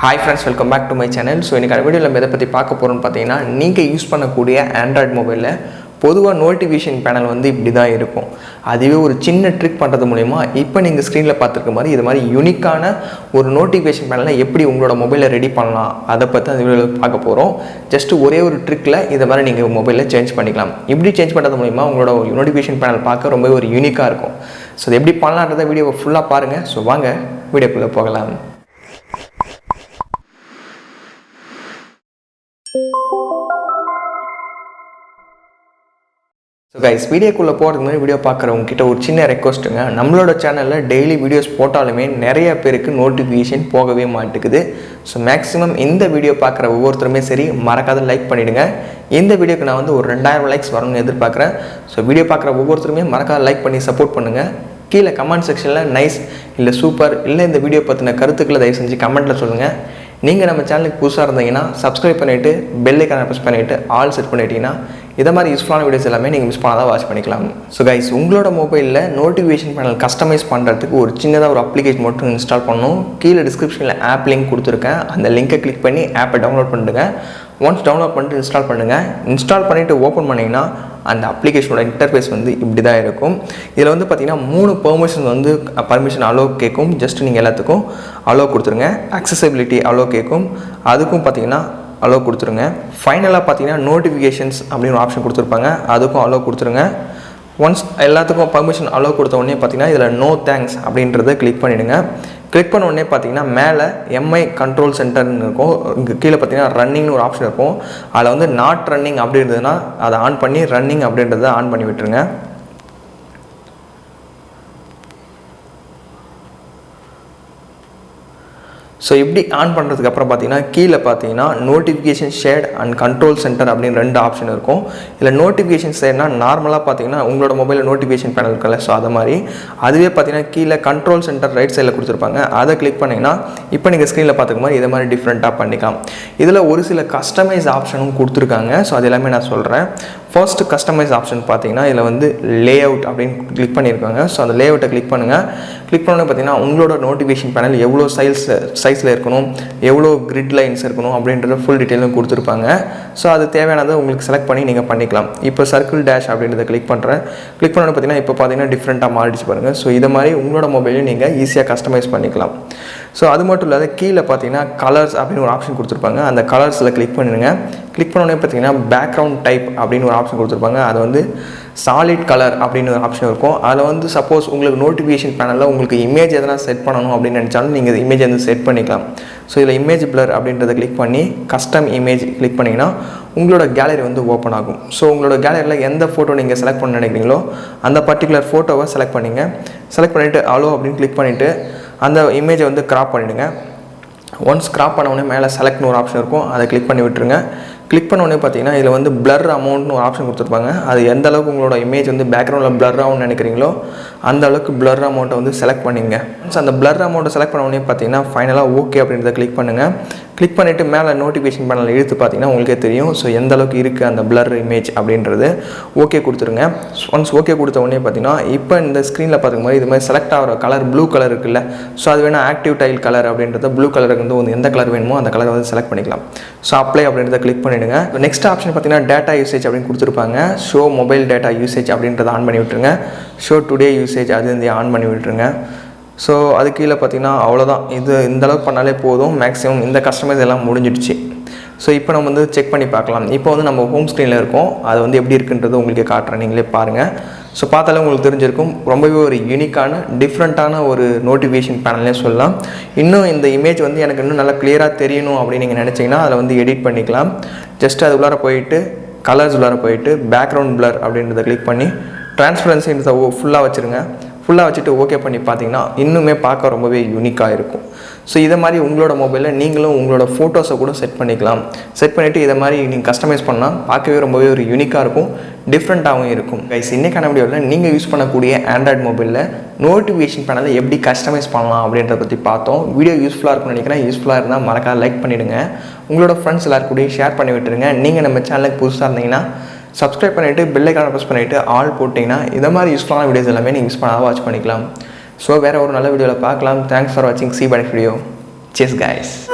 Hi friends, welcome back to my channel. So in this video we will talk about நீங்கள் use பண்ணக்கூடிய Android mobile பொதுவா notification panel வந்து இப்படி தான் இருக்கும். அதுவே ஒரு சின்ன ட்ரிக் பண்றது மூலமா இப்போ நீங்க ஸ்கிரீன்ல பார்த்திருக்க மாதிரி இது மாதிரி யூனிக்கான ஒரு notification panel எப்படி உங்களோட மொபைல்ல ரெடி பண்ணலாம் அத பத்தி இந்த வீடியோல பார்க்க போறோம். ஜஸ்ட் ஒரே ஒரு ட்ரிக்ல இத மாதிரி நீங்க மொபைல்ல சேஞ்ச் பண்ணிக்கலாம். இப்படி சேஞ்ச் பண்றது மூலமா உங்களோட notification panel பார்க்க ரொம்ப ஒரு யூனிக்கா இருக்கும். சோ இது எப்படி பண்ணலாம்ன்றத வீடியோவை ஃபுல்லா பாருங்க. சோ வாங்க வீடியோக்குள்ள போகலாம். So guys, வீடியோக்குள்ள போறதுக்கு முன்னாடி வீடியோ பார்க்குறவங்க கிட்ட ஒரு சின்ன ரெக்வெஸ்ட்டுங்க. நம்மளோட சேனல்ல டெய்லி வீடியோஸ் போட்டாலுமே நிறைய பேருக்கு நோட்டிஃபிகேஷன் போகவே மாட்டேங்குது. ஸோ மேக்ஸிமம் இந்த வீடியோ பார்க்குற ஒவ்வொருத்தருமே சரி மறக்காத லைக் பண்ணிவிடுங்க. இந்த வீடியோக்கு நான் வந்து ஒரு 2000 லைக்ஸ் வரணும்னு எதிர்பார்க்குறேன். ஸோ வீடியோ பார்க்குற ஒவ்வொருத்தருமே மறக்காத லைக் பண்ணி சப்போர்ட் பண்ணுங்கள். கீழே கமெண்ட் செக்ஷனில் நைஸ் இல்லை சூப்பர் இல்லை இந்த வீடியோ பற்றின கருத்துக்களை தயவு செஞ்சு கமெண்ட்டில் சொல்லுங்கள். நீங்கள் நம்ம சேனலுக்கு புதுசாக இருந்தீங்கன்னா சப்ஸ்கிரைப் பண்ணிவிட்டு பெல் ஐக்கானை ப்ரெஸ் பண்ணிவிட்டு ஆல் செட் பண்ணிட்டீங்கன்னா இதை மாதிரி யூஸ்ஃபுல்லான வீடியோஸ் எல்லாமே நீங்கள் மிஸ் பண்ணாதான் வாட்ச் பண்ணிக்கலாம். ஸோ கைஸ், உங்களோட மொபைலில் நோட்டிஃபிகேஷன் பேனல் கஸ்டமைஸ் பண்ணுறதுக்கு ஒரு சின்னதாக ஒரு அப்ளிகேஷன் மட்டும் இன்ஸ்டால் பண்ணணும். கீழே டிஸ்கிரிப்ஷனில் ஆப் லிங்க் கொடுத்துருக்கேன். அந்த லிங்கை கிளிக் பண்ணி ஆப்பை டவுன்லோட் பண்ணிடுங்க. ஒன்ஸ் டவுன்லோட் பண்ணிட்டு இன்ஸ்டால் பண்ணுங்கள். இன்ஸ்டால் பண்ணிவிட்டு ஓப்பன் பண்ணிங்கன்னா அந்த அப்ளிகேஷனோட இன்டர்ஃபேஸ் வந்து இப்படி தான் இருக்கும். இதில் வந்து பார்த்திங்கன்னா 3 பெர்மிஷன் வந்து பர்மிஷன் அலோ கேட்கும். ஜஸ்ட் நீங்கள் எல்லாத்துக்கும் அலோ கொடுத்துருங்க. அக்சசிபிலிட்டி அலோ கேட்கும், அதுக்கும் பார்த்திங்கன்னா அலோ கொடுத்துருங்க. ஃபைனலாக பார்த்தீங்கன்னா நோட்டிஃபிகேஷன்ஸ் அப்படின்னு ஒரு ஆப்ஷன் கொடுத்துருப்பாங்க, அதுக்கும் அலோ கொடுத்துருங்க. ஒன்ஸ் எல்லாத்துக்கும் பர்மிஷன் அலோ கொடுத்த உடனே பார்த்தீங்கன்னா இதில் நோ தேங்க்ஸ் அப்படின்றத கிளிக் பண்ணிவிடுங்க. கிளிக் பண்ண உடனே பார்த்தீங்கன்னா மேலே MI கண்ட்ரோல் சென்டர்னு இருக்கும். இங்கே கீழே பார்த்தீங்கன்னா ரன்னிங்னு ஒரு ஆப்ஷன் இருக்கும். அதில் வந்து நாட் ரன்னிங் அப்படி இருந்ததுன்னா அதை ஆன் பண்ணி ரன்னிங் அப்படின்றத ஆன் பண்ணி விட்டுருங்க. ஸோ இப்படி ஆன் பண்ணுறதுக்கு அப்புறம் பார்த்தீங்கன்னா கீழே பார்த்தீங்கன்னா notification shade and control centre அப்படின்னு 2 ஆப்ஷன் இருக்கும். இதில் நோட்டிஃபிகேஷன் ஷேட்னா நார்மலாக பார்த்தீங்கன்னா உங்களோட மொபைலில் நோட்டிஃபிகேஷன் பேனல் இருக்குல்ல, ஸோ அதை மாதிரி. அதுவே பார்த்தீங்கன்னா கீழே கண்ட்ரோல் சென்டர் ரைட் சைடில் கொடுத்துருப்பாங்க. அதை கிளிக் பண்ணிங்கன்னா இப்போ நீங்கள் ஸ்க்ரீனில் பார்த்துக்க மாதிரி இதை மாதிரி டிஃப்ரெண்ட்டாக பண்ணிக்கலாம். இதில் ஒரு சில கஸ்டமைஸ் ஆப்ஷனும் கொடுத்துருக்காங்க. ஸோ அது எல்லாமே நான் சொல்கிறேன். ஃபர்ஸ்ட் கஸ்டமைஸ் ஆப்ஷன் பார்த்தீங்கன்னா இதில் வந்து லே அவுட் அப்படின்னு கிளிக் பண்ணியிருக்காங்க. ஸோ அந்த லே அவுட்டை கிளிக் பண்ணுங்கள். கிளிக் பண்ணோன்னே பார்த்தீங்கன்னா உங்களோட நோட்டிஃபிகேஷன் பேனல் எவ்வளோ சைஸில் இருக்கணும், எவ்வளோ கிரிட் லைன்ஸ் இருக்கணும் அப்படின்றத ஃபுல் டீட்டெயிலும் கொடுத்துருப்பாங்க. ஸோ அது தேவையானதை உங்களுக்கு செலக்ட் பண்ணி நீங்கள் பண்ணிக்கலாம். இப்போ சர்க்கிள் டேஷ் அப்படின்றத கிளிக் பண்ணுறேன். கிளிக் பண்ணோன்னு பார்த்தீங்கன்னா இப்போ பார்த்தீங்கன்னா டிஃப்ரெண்ட்டாக மாறிடுச்சு பாருங்கள். ஸோ இதை மாதிரி உங்களோட மொபைலையும் நீங்கள் ஈஸியாக கஸ்டமைஸ் பண்ணிக்கலாம். ஸோ அது மட்டும் இல்லாத கீழே பார்த்தீங்கன்னா கலர்ஸ் அப்படின்னு ஒரு ஆப்ஷன் கொடுத்துருப்பாங்க. அந்த கலர்ஸில் கிளிக் பண்ணிடுங்க. கிளிக் பண்ணோடனே பார்த்தீங்கன்னா பேக்ரவுண்ட் டைப் அப்படின்னு ஒரு ஆப்ஷன் கொடுத்துருப்பாங்க. அது வந்து சாலிட் கலர் அப்படின்னு ஒரு ஆப்ஷன் இருக்கும். அதில் வந்து சப்போஸ் உங்களுக்கு நோட்டிஃபிகேஷன் பேனலில் உங்களுக்கு இமேஜ் எதனா செட் பண்ணணும் அப்படின்னு நினச்சாலும் நீங்கள் இமேஜ் வந்து செட் பண்ணிக்கலாம். ஸோ இதில் இமேஜ் பிளர் அப்படின்றத கிளிக் பண்ணி கஸ்டம் இமேஜ் கிளிக் பண்ணிங்கன்னா உங்களோட கேலரி வந்து ஓப்பன் ஆகும். ஸோ உங்களோட கேலரியில் எந்த ஃபோட்டோ நீங்கள் செலக்ட் பண்ண நினைக்கிறீங்களோ அந்த பர்டிகுலர் ஃபோட்டோவை செலக்ட் பண்ணிங்க. செலக்ட் பண்ணிவிட்டு அலோ அப்படின்னு கிளிக் பண்ணிவிட்டு அந்த இமேஜை வந்து கிராப் பண்ணிவிடுங்க. ஒன்ஸ் கிராப் பண்ண உடனே மேலே செலக்ட்னு ஒரு ஆப்ஷன் இருக்கும், அதை கிளிக் பண்ணி விட்டுருங்க. கிளிக் பண்ண உடனே பார்த்தீங்கன்னா இதில் வந்து பிளர் அமௌண்ட்னு ஒரு ஆப்ஷன் கொடுத்துருப்பாங்க. அது எந்த அளவுக்கு உங்களோட இமேஜ் வந்து பேக்ரவுண்டில் பிளர் ஆகும்னு நினைக்கிறீங்களோ அந்த அளவுக்கு பிளர் அமௌண்ட்டை வந்து செலக்ட் பண்ணிங்க. ஸோ அந்த பிளர் அமௌண்ட்டை செலக்ட் பண்ண உடனே பார்த்தீங்கன்னா ஃபைனலாக ஓகே அப்படின்றத கிளிக் பண்ணுங்கள். கிளிக் பண்ணிவிட்டு மேலே நோட்டிஃபிகேஷன் பேனல் இழுத்து பார்த்தீங்கன்னா உங்களுக்கே தெரியும். ஸோ எந்த அளவுக்கு இருக்குது அந்த பிளர் இமேஜ் அப்படின்றது ஓகே கொடுத்துருங்க. ஒன்ஸ் ஓகே கொடுத்த உடனே பார்த்தீங்கன்னா இப்போ இந்த ஸ்க்ரீனில் பார்த்துக்க மாதிரி இது மாதிரி செலக்ட் ஆகிற கலர் ப்ளூ கலர் இருக்குல்ல, ஸோ அது வேணால் ஆக்டிவ் டைல் கலர் அப்படின்றத ப்ளூ கலருக்கு வந்து எந்த கலர் வேணுமோ அந்த கலரை வந்து செலக்ட் பண்ணிக்கலாம். ஸோ அப்ளை அப்படின்றத கிளிக் பண்ணிவிடுங்க. நெக்ஸ்ட் ஆப்ஷன் பார்த்தீங்கன்னா டேட்டா யூசேஜ் அப்படின்னு கொடுத்துருப்பாங்க. ஷோ மொபைல் டேட்டா யூசேஜ் அப்படின்றத ஆன் பண்ணி விட்டுருங்க. ஷோ டுடே யூசேஜ் அது வந்து ஆன் பண்ணி விட்டுருங்க. ஸோ அது கீழே பார்த்தீங்கன்னா அவ்வளோதான். இது இந்த அளவுக்கு பண்ணாலே போதும். மேக்ஸிமம் இந்த கஸ்டமைஸ் எல்லாம் முடிஞ்சிடுச்சு. ஸோ இப்போ நம்ம வந்து செக் பண்ணி பார்க்கலாம். இப்போ வந்து நம்ம ஹோம் ஸ்க்ரீனில் இருக்கோம். அது வந்து எப்படி இருக்குன்றது உங்களுக்கு காட்டுறேன், நீங்களே பாருங்கள். ஸோ பார்த்தாலே உங்களுக்கு தெரிஞ்சிருக்கும். ரொம்பவே ஒரு யூனிக்கான டிஃப்ரெண்ட்டான ஒரு நோட்டிஃபிகேஷன் பேனல்னே சொல்லலாம். இன்னும் இந்த இமேஜ் வந்து எனக்கு இன்னும் நல்லா கிளியராக தெரியணும் அப்படின்னு நீங்கள் நினச்சிங்கன்னா அதில் வந்து எடிட் பண்ணிக்கலாம். ஜஸ்ட் அது உள்ளார போயிட்டு கலர்ஸ் உள்ளார போயிட்டு பேக்ரவுண்ட் பிளர் அப்படின்றத கிளிக் பண்ணி டிரான்ஸ்பரன்சின்றதை ஃபுல்லாக வச்சுருங்க. ஃபுல்லாக வச்சுட்டு ஓகே பண்ணி பார்த்தீங்கன்னா இன்னுமே பார்க்க ரொம்பவே யூனிக்காக இருக்கும். ஸோ இதை மாதிரி உங்களோட மொபைலில் நீங்களும் உங்களோட ஃபோட்டோஸை கூட செட் பண்ணிக்கலாம். செட் பண்ணிவிட்டு இதை மாதிரி நீங்கள் கஸ்டமைஸ் பண்ணால் பார்க்கவே ரொம்பவே ஒரு யூனிக்காக இருக்கும், டிஃப்ரெண்ட்டாகவும் இருக்கும். கைஸ், இன்றைக்கான வீடியோவில் நீங்கள் யூஸ் பண்ணக்கூடிய ஆண்ட்ராய்டு மொபைலில் நோட்டிஃபிகேஷன் பேனலை எப்படி கஸ்டமைஸ் பண்ணலாம் அப்படின்றத பற்றி பார்த்தோம். வீடியோ யூஸ்ஃபுல்லாக இருக்கும்னு நினைக்கிறேன். யூஸ்ஃபுல்லாக இருந்தால் மறக்காம லைக் பண்ணிவிடுங்க. உங்களோட ஃப்ரெண்ட்ஸ் எல்லாருக்கூடயும் ஷேர் பண்ணி விட்டுருங்க. நீங்கள் நம்ம சேனலுக்கு புதுசாக இருந்தீங்கன்னா சப்ஸ்கிரைப் பண்ணிவிட்டு பெல் ஐக்கானை ப்ரெஸ் பண்ணிவிட்டு ஆல் போட்டிங்கன்னா இதை மாதிரி யூஸ்ஃபுல்லான வீடியோஸ் எல்லாமே நீங்கள் மிஸ் பண்ணாத வாட்ச் பண்ணிக்கலாம். ஸோ வேறு ஒரு நல்ல வீடியோவில் பார்க்கலாம். தேங்க்ஸ் ஃபார் வாட்சிங். See bye video. Cheers guys.